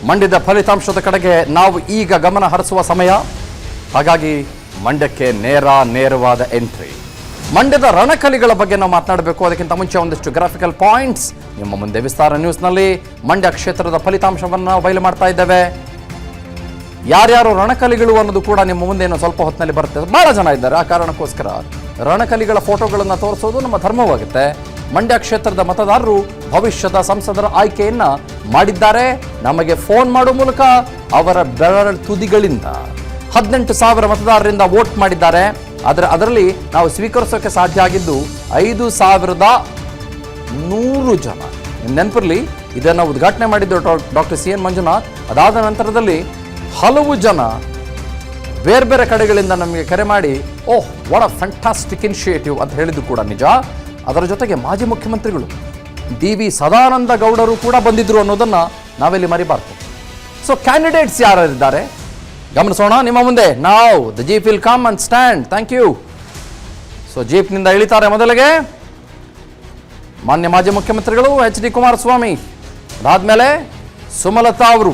ಮಂಡ್ಯದ ಫಲಿತಾಂಶದ ಕಡೆಗೆ ನಾವು ಈಗ ಗಮನ ಹರಿಸುವ ಸಮಯ. ಹಾಗಾಗಿ ಮಂಡ್ಯಕ್ಕೆ ನೇರವಾದ ಎಂಟ್ರಿ. ಮಂಡ್ಯದ ರಣಕಲಿಗಳ ಬಗ್ಗೆ ನಾವು ಮಾತನಾಡಬೇಕು. ಅದಕ್ಕಿಂತ ಮುಂಚೆ ಒಂದಿಷ್ಟು ಗ್ರಾಫಿಕಲ್ ಪಾಯಿಂಟ್ಸ್ ನಿಮ್ಮ ಮುಂದೆ. ವಿಸ್ತಾರ ನ್ಯೂಸ್ನಲ್ಲಿ ಮಂಡ್ಯ ಕ್ಷೇತ್ರದ ಫಲಿತಾಂಶವನ್ನು ಬಯಲು ಮಾಡ್ತಾ ಇದ್ದೇವೆ. ಯಾರ್ಯಾರು ರಣಕಲಿಗಳು ಅನ್ನೋದು ಕೂಡ ನಿಮ್ಮ ಮುಂದೆ ಏನೋ ಸ್ವಲ್ಪ ಹೊತ್ತಿನಲ್ಲಿ ಬರುತ್ತೆ. ಬಹಳ ಜನ ಇದ್ದಾರೆ. ಆ ಕಾರಣಕ್ಕೋಸ್ಕರ ರಣಕಲಿಗಳ ಫೋಟೋಗಳನ್ನು ತೋರಿಸೋದು ನಮ್ಮ ಧರ್ಮವಾಗುತ್ತೆ. ಮಂಡ್ಯ ಕ್ಷೇತ್ರದ ಮತದಾರರು ಭವಿಷ್ಯದ ಸಂಸದರ ಆಯ್ಕೆಯನ್ನ ಮಾಡಿದ್ದಾರೆ. ನಮಗೆ ಫೋನ್ ಮಾಡುವ ಮೂಲಕ ಅವರ ಬೆರಳ ತುದಿಗಳಿಂದ 18,000 ಮತದಾರರಿಂದ ವೋಟ್ ಮಾಡಿದ್ದಾರೆ. ಆದರೆ ಅದರಲ್ಲಿ ನಾವು ಸ್ವೀಕರಿಸೋಕೆ ಸಾಧ್ಯ ಆಗಿದ್ದು 5,100 ಜನ. ನೆನಪಿರಲಿ, ಇದನ್ನು ಉದ್ಘಾಟನೆ ಮಾಡಿದ್ದು ಡಾಕ್ಟರ್ CN ಮಂಜುನಾಥ್. ಅದಾದ ನಂತರದಲ್ಲಿ ಹಲವು ಜನ ಬೇರೆ ಬೇರೆ ಕಡೆಗಳಿಂದ ನಮಗೆ ಕರೆ ಮಾಡಿ ಓಹ್ ವಾಟ್ ಅ ಫ್ಯಾಂಟಾಸ್ಟಿಕ್ ಇನಿಷಿಯೇಟಿವ್ ಅಂತ ಹೇಳಿದ್ದು ಕೂಡ ನಿಜ. ಅದರ ಜೊತೆಗೆ ಮಾಜಿ ಮುಖ್ಯಮಂತ್ರಿಗಳು DV ಸದಾನಂದ ಗೌಡರು ಕೂಡ ಬಂದಿದ್ರು ಅನ್ನೋದನ್ನು ನಾವೆಲ್ಲಿ ಮರಿಬಾರ್ದು. ಸೊ ಕ್ಯಾಂಡಿಡೇಟ್ಸ್ ಯಾರಿದ್ದಾರೆ ಗಮನಿಸೋಣ ನಿಮ್ಮ ಮುಂದೆ. ನಾವು the jeep will come and stand. Thank you. So ಜೀಪ್ನಿಂದ ಇಳಿತಾರೆ ಮೊದಲಿಗೆ ಮಾನ್ಯ ಮಾಜಿ ಮುಖ್ಯಮಂತ್ರಿಗಳು HD ಕುಮಾರಸ್ವಾಮಿ. ಅದಾದಮೇಲೆ ಸುಮಲತಾ ಅವರು.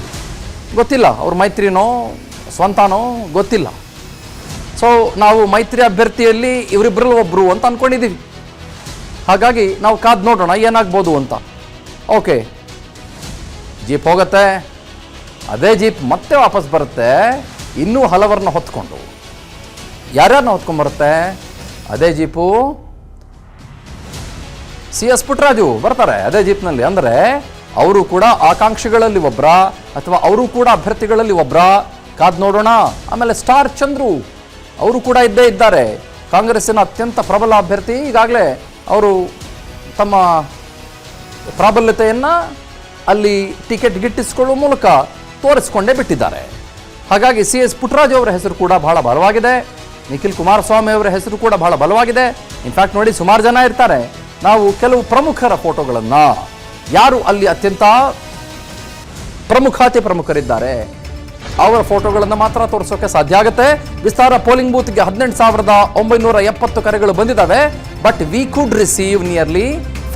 ಗೊತ್ತಿಲ್ಲ ಅವ್ರ ಮೈತ್ರಿನೋ ಸ್ವಂತನೋ ಗೊತ್ತಿಲ್ಲ. ಸೊ ನಾವು ಮೈತ್ರಿ ಅಭ್ಯರ್ಥಿಯಲ್ಲಿ ಇವರಿಬ್ಬರಲ್ಲಿ ಒಬ್ಬರು ಅಂತ ಅಂದ್ಕೊಂಡಿದ್ದೀವಿ. ಹಾಗಾಗಿ ನಾವು ಕಾದು ನೋಡೋಣ ಏನಾಗ್ಬೋದು ಅಂತ. ಓಕೆ, ಜೀಪ್ ಹೋಗುತ್ತೆ. ಅದೇ ಜೀಪ್ ಮತ್ತೆ ವಾಪಸ್ ಬರುತ್ತೆ, ಇನ್ನೂ ಹಲವರನ್ನ ಹೊತ್ಕೊಂಡು. ಯಾರ್ಯಾರನ್ನ ಹೊತ್ಕೊಂಡ್ಬರುತ್ತೆ ಅದೇ ಜೀಪು? CS ಪುಟ್ಟರಾಜು ಬರ್ತಾರೆ ಅದೇ ಜೀಪ್ನಲ್ಲಿ. ಅಂದರೆ ಅವರು ಕೂಡ ಆಕಾಂಕ್ಷಿಗಳಲ್ಲಿ ಒಬ್ಬರ ಅಥವಾ ಅವರು ಕೂಡ ಅಭ್ಯರ್ಥಿಗಳಲ್ಲಿ ಒಬ್ಬರ? ಕಾದು ನೋಡೋಣ. ಆಮೇಲೆ ಸ್ಟಾರ್ ಚಂದ್ರು ಅವರು ಕೂಡ ಇದ್ದೇ ಇದ್ದಾರೆ. ಕಾಂಗ್ರೆಸ್ಸಿನ ಅತ್ಯಂತ ಪ್ರಬಲ ಅಭ್ಯರ್ಥಿ. ಈಗಾಗಲೇ ಅವರು ತಮ್ಮ ಪ್ರಾಬಲ್ಯತೆಯನ್ನು ಅಲ್ಲಿ ಟಿಕೆಟ್ ಗಿಟ್ಟಿಸಿಕೊಳ್ಳುವ ಮೂಲಕ ತೋರಿಸಿಕೊಂಡೇ ಬಿಟ್ಟಿದ್ದಾರೆ. ಹಾಗಾಗಿ CS ಪುಟ್ಟರಾಜು ಅವರ ಹೆಸರು ಕೂಡ ಬಹಳ ಬಲವಾಗಿದೆ. ನಿಖಿಲ್ ಕುಮಾರಸ್ವಾಮಿ ಅವರ ಹೆಸರು ಕೂಡ ಬಹಳ ಬಲವಾಗಿದೆ. ಇನ್ಫ್ಯಾಕ್ಟ್ ನೋಡಿ, ಸುಮಾರು ಜನ ಇರ್ತಾರೆ. ನಾವು ಕೆಲವು ಪ್ರಮುಖರ ಫೋಟೋಗಳನ್ನು, ಯಾರು ಅಲ್ಲಿ ಅತ್ಯಂತ ಪ್ರಮುಖರಿದ್ದಾರೆ ಅವರ ಫೋಟೋಗಳನ್ನು ಮಾತ್ರ ತೋರಿಸೋಕೆ ಸಾಧ್ಯ ಆಗುತ್ತೆ. ವಿಸ್ತಾರ ಪೋಲಿಂಗ್ ಬೂತ್ಗೆ 18,970 ಕರೆಗಳು ಬಂದಿದ್ದಾವೆ. But we could receive nearly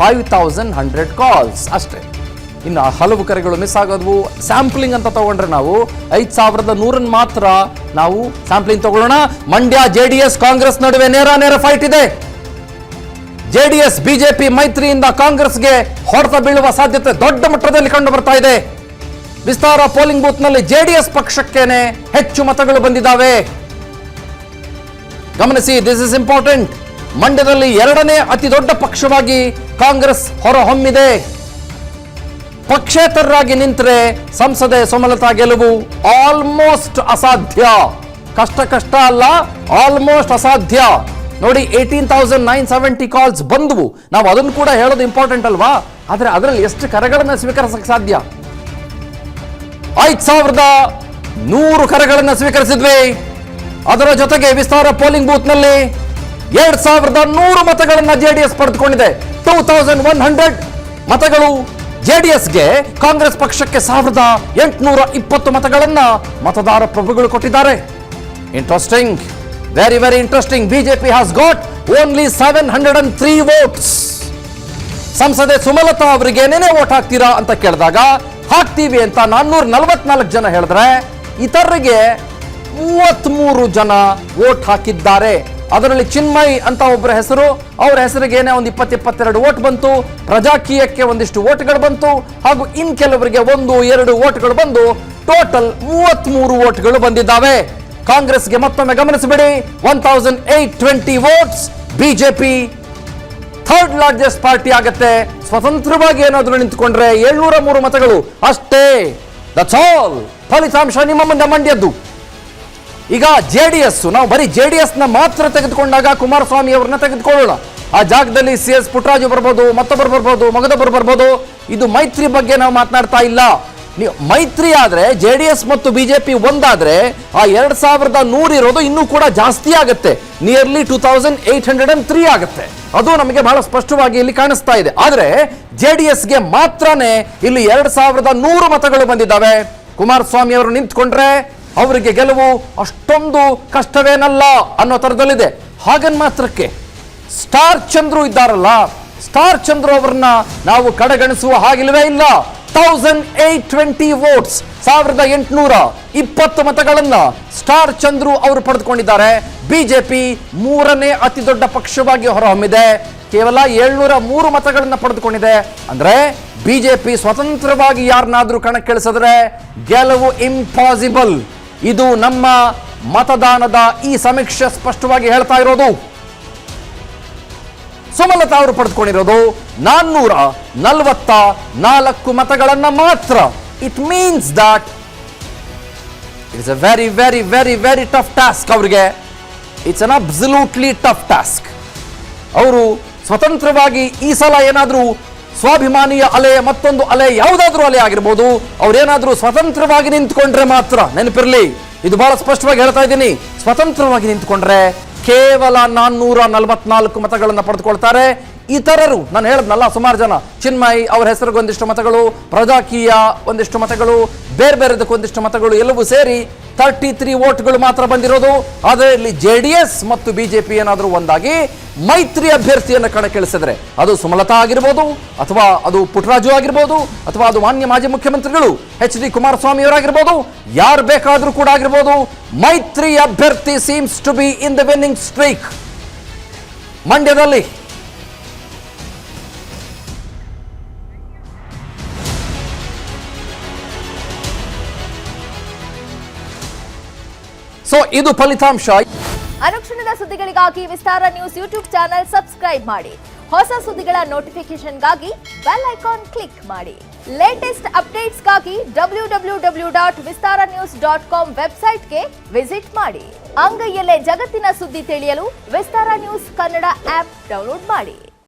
5,100 calls ಅಷ್ಟೇ. ಇನ್ನು ಹಲವು ಕರೆಗಳು ಮಿಸ್ ಆಗೋದ್ವು. ಸ್ಯಾಂಪ್ಲಿಂಗ್ ಅಂತ ತಗೊಂಡ್ರೆ ನಾವು 5,100 ಮಾತ್ರ ನಾವು ಸ್ಯಾಂಪ್ಲಿಂಗ್ ತಗೊಳ್ಳೋಣ. ಮಂಡ್ಯ JDS ಕಾಂಗ್ರೆಸ್ ನಡುವೆ ನೇರ ಫೈಟ್ ಇದೆ. JDS BJP ಮೈತ್ರಿಯಿಂದ ಕಾಂಗ್ರೆಸ್ಗೆ ಹೊಡೆತ ಬೀಳುವ ಸಾಧ್ಯತೆ ದೊಡ್ಡ ಮಟ್ಟದಲ್ಲಿ ಕಂಡು ಬರ್ತಾ ಇದೆ. ವಿಸ್ತಾರ ಪೋಲಿಂಗ್ ಬೂತ್ನಲ್ಲಿ JDS ಪಕ್ಷಕ್ಕೇನೆ ಹೆಚ್ಚು ಮತಗಳು ಬಂದಿದ್ದಾವೆ. ಗಮನಿಸಿ, ದಿಸ್ ಇಸ್ ಇಂಪಾರ್ಟೆಂಟ್. ಮಂಡ್ಯದಲ್ಲಿ 2ನೇ ಅತಿ ದೊಡ್ಡ ಪಕ್ಷವಾಗಿ ಕಾಂಗ್ರೆಸ್ ಹೊರಹೊಮ್ಮಿದೆ. ಪಕ್ಷೇತರರಾಗಿ ನಿಂತರೆ ಸಂಸದೆ ಸುಮಲತಾ ಗೆಲುವು ಆಲ್ಮೋಸ್ಟ್ ಅಸಾಧ್ಯ. ಕಷ್ಟ ಅಲ್ಲ, ಆಲ್ಮೋಸ್ಟ್ ಅಸಾಧ್ಯ. ನೋಡಿ, 18,970 ಕಾಲ್ಸ್ ಬಂದವು. ನಾವು ಅದನ್ನು ಕೂಡ ಹೇಳೋದು ಇಂಪಾರ್ಟೆಂಟ್ ಅಲ್ವಾ? ಆದರೆ ಅದರಲ್ಲಿ ಎಷ್ಟು ಕರೆಗಳನ್ನು ಸ್ವೀಕರಿಸಕ್ಕೆ ಸಾಧ್ಯ? 5,100 ಕರೆಗಳನ್ನು ಸ್ವೀಕರಿಸಿದ್ವಿ. ಅದರ ಜೊತೆಗೆ ವಿಸ್ತಾರ ಪೋಲಿಂಗ್ ಬೂತ್ನಲ್ಲಿ 2,100 ಮತಗಳನ್ನು JDS ಪಡೆದುಕೊಂಡಿದೆ. 2,100 ಮತಗಳು JDSಗೆ, ಕಾಂಗ್ರೆಸ್ ಪಕ್ಷಕ್ಕೆ 1,820 ಮತಗಳನ್ನು ಮತದಾರ ಪ್ರಭುಗಳು ಕೊಟ್ಟಿದ್ದಾರೆ. Interesting, very interesting. BJP has got only 703 votes. ಸಂಸದೆ ಸುಮಲತಾ ಅವರಿಗೆ ಏನೇನೇ ವೋಟ್ ಹಾಕ್ತೀರಾ ಅಂತ ಕೇಳಿದಾಗ ಹಾಕ್ತೀವಿ ಅಂತ 444 ಜನ ಹೇಳಿದ್ರೆ, ಇತರರಿಗೆ 33 ಜನ ವೋಟ್ ಹಾಕಿದ್ದಾರೆ. ಅದರಲ್ಲಿ ಚಿನ್ಮಯ್ ಅಂತ ಒಬ್ಬರ ಹೆಸರು, ಅವರ ಹೆಸರಿಗೆ ಏನೇ ಒಂದು 22 ವೋಟ್ ಬಂತು. ಪ್ರಜಾಕೀಯಕ್ಕೆ ಒಂದಿಷ್ಟು ವೋಟ್ಗಳು ಬಂತು. ಹಾಗೂ ಇನ್ ಕೆಲವರಿಗೆ 1-2 ವೋಟ್ಗಳು ಬಂದು ಟೋಟಲ್ 33 ವೋಟ್ಗಳು ಬಂದಿದ್ದಾವೆ. ಕಾಂಗ್ರೆಸ್ಗೆ ಮತ್ತೊಮ್ಮೆ ಗಮನಿಸಬೇಡಿ, 1,820 votes. BJP third largest party ಆಗುತ್ತೆ. ಸ್ವತಂತ್ರವಾಗಿ ಏನಾದರೂ ನಿಂತುಕೊಂಡ್ರೆ 703 ಮತಗಳು ಅಷ್ಟೇ. That's all. ಫಲಿತಾಂಶ ನಿಮ್ಮ ಮುಂದೆ ಮಂಡ್ಯದ್ದು. ಈಗ JDS, ನಾವು ಬರೀ JDSನ ಮಾತ್ರ ತೆಗೆದುಕೊಂಡಾಗ ಕುಮಾರಸ್ವಾಮಿ ಅವರನ್ನ ತೆಗೆದುಕೊಳ್ಳೋಣ. ಆ ಜಾಗದಲ್ಲಿ CS ಪುಟ್ಟರಾಜು ಬರ್ಬೋದು, ಮತ್ತೊಬ್ಬರು ಬರ್ಬೋದು, ಮಗದೊಬ್ಬರು ಬರ್ಬೋದು. ಇದು ಮೈತ್ರಿ ಬಗ್ಗೆ ನಾವು ಮಾತನಾಡ್ತಾ ಇಲ್ಲ. ನೀವು ಮೈತ್ರಿ ಆದ್ರೆ JDS ಮತ್ತು BJP ಒಂದಾದ್ರೆ ಆ 2,100 ಇರೋದು ಇನ್ನೂ ಕೂಡ ಜಾಸ್ತಿ ಆಗುತ್ತೆ. ನಿಯರ್ಲಿ 2,803 ಆಗುತ್ತೆ. ಅದು ನಮಗೆ ಬಹಳ ಸ್ಪಷ್ಟವಾಗಿ ಇಲ್ಲಿ ಕಾಣಿಸ್ತಾ ಇದೆ. ಆದ್ರೆ JDSಗೆ ಮಾತ್ರನೇ ಇಲ್ಲಿ 2,100 ಮತಗಳು ಬಂದಿದ್ದಾವೆ. ಕುಮಾರಸ್ವಾಮಿ ಅವರು ನಿಂತ್ಕೊಂಡ್ರೆ ಅವರಿಗೆ ಗೆಲುವು ಅಷ್ಟೊಂದು ಕಷ್ಟವೇನಲ್ಲ ಅನ್ನೋ ತರದಲ್ಲಿದೆ. ಹಾಗನ್ ಮಾತ್ರಕ್ಕೆ ಸ್ಟಾರ್ ಚಂದ್ರು ಇದ್ದಾರಲ್ಲ, ಸ್ಟಾರ್ ಚಂದ್ರು ಅವರನ್ನ ನಾವು ಕಡೆಗಣಿಸುವ ಹಾಗಿಲ್ವೇ ಇಲ್ಲ. 1820 ವೋಟ್ಸ್, 1820 ಮತಗಳನ್ನ ಸ್ಟಾರ್ ಚಂದ್ರು ಅವರು ಪಡೆದುಕೊಂಡಿದ್ದಾರೆ. ಬಿಜೆಪಿ ಮೂರನೇ ಅತಿ ದೊಡ್ಡ ಪಕ್ಷವಾಗಿ ಹೊರಹೊಮ್ಮಿದೆ, ಕೇವಲ 703 ಮತಗಳನ್ನ ಪಡೆದುಕೊಂಡಿದೆ. ಅಂದ್ರೆ ಬಿಜೆಪಿ ಸ್ವತಂತ್ರವಾಗಿ ಯಾರನ್ನಾದ್ರೂ ಕಣಕ್ಕಿಳಿಸಿದ್ರೆ ಗೆಲುವು ಇಂಪಾಸಿಬಲ್. ಇದು ನಮ್ಮ ಮತದಾನದ ಈ ಸಮೀಕ್ಷೆ ಸ್ಪಷ್ಟವಾಗಿ ಹೇಳ್ತಾ ಇರೋದು. ಸುಮಲತಾ ಅವರು ಪಡೆದುಕೊಂಡಿರೋದು 444 ಮತಗಳನ್ನ ಮಾತ್ರ. It means that it is a very very very very tough task ಅವರಿಗೆ. It's an absolutely tough task. ಅವರು ಸ್ವತಂತ್ರವಾಗಿ ಈ ಸಲ ಏನಾದರೂ ಸ್ವಾಭಿಮಾನಿಯ ಅಲೆ, ಮತ್ತೊಂದು ಅಲೆ, ಯಾವುದಾದ್ರೂ ಅಲೆ ಆಗಿರ್ಬೋದು, ಅವ್ರೇನಾದ್ರೂ ಸ್ವತಂತ್ರವಾಗಿ ನಿಂತ್ಕೊಂಡ್ರೆ ಮಾತ್ರ, ನೆನಪಿರಲಿ, ಇದು ಬಹಳ ಸ್ಪಷ್ಟವಾಗಿ ಹೇಳ್ತಾ ಇದ್ದೀನಿ, ಸ್ವತಂತ್ರವಾಗಿ ನಿಂತ್ಕೊಂಡ್ರೆ ಕೇವಲ 444 ಮತಗಳನ್ನು ಪಡೆದುಕೊಳ್ತಾರೆ. ಇತರರು, ನಾನು ಹೇಳಿದ್ನಲ್ಲ, ಸುಮಾರು ಜನ, ಚಿನ್ಮಯ್ ಅವರ ಹೆಸರಿಗೆ ಒಂದಿಷ್ಟು ಮತಗಳು, ಪ್ರಜಾಕೀಯ ಒಂದಿಷ್ಟು ಮತಗಳು, ಬೇರೆ ಬೇರೆದಕ್ಕೆ ಒಂದಿಷ್ಟು ಮತಗಳು, ಎಲ್ಲವೂ ಸೇರಿ 33 ವೋಟ್ಗಳು ಮಾತ್ರ ಬಂದಿರೋದು. ಆದರೆ ಇಲ್ಲಿ JDS ಮತ್ತು ಬಿಜೆಪಿ ಏನಾದರೂ ಒಂದಾಗಿ ಮೈತ್ರಿ ಅಭ್ಯರ್ಥಿಯನ್ನು ಕಣಕ್ಕಿಳಿಸಿದ್ರೆ, ಅದು ಸುಮಲತಾ ಆಗಿರ್ಬೋದು, ಅಥವಾ ಅದು ಪುಟ್ಟರಾಜು ಆಗಿರ್ಬೋದು, ಅಥವಾ ಅದು ಮಾನ್ಯ ಮಾಜಿ ಮುಖ್ಯಮಂತ್ರಿಗಳು HD ಕುಮಾರಸ್ವಾಮಿ ಅವರಾಗಿರ್ಬೋದು, ಯಾರು ಬೇಕಾದರೂ ಕೂಡ ಆಗಿರ್ಬೋದು, ಮೈತ್ರಿ ಅಭ್ಯರ್ಥಿ seems to be in the winning streak ಮಂಡ್ಯದಲ್ಲಿ. ಸೊ ಇದು ಫಲಿತಾಂಶ. ಅನುಕ್ಷಣದ ಸುದ್ದಿಗಳಿಗಾಗಿ Vistara news YouTube channel subscribe ಮಾಡಿ. ಹೊಸ ಸುದ್ದಿಗಳ ನೋಟಿಫಿಕೇಶನ್ಗಾಗಿ ಬೆಲ್ ಐಕಾನ್ ಕ್ಲಿಕ್ ಮಾಡಿ. ಲೇಟೆಸ್ಟ್ ಅಪ್ಡೇಟ್ಸ್ಗಾಗಿ www.vistaranews.com ವೆಬ್ಸೈಟ್ಗೆ ವಿಸಿಟ್ ಮಾಡಿ. ಅಂಗೈಯಲ್ಲೇ ಜಗತ್ತಿನ ಸುದ್ದಿ ತಿಳಿಯಲು Vistara news Kannada app download ಮಾಡಿ.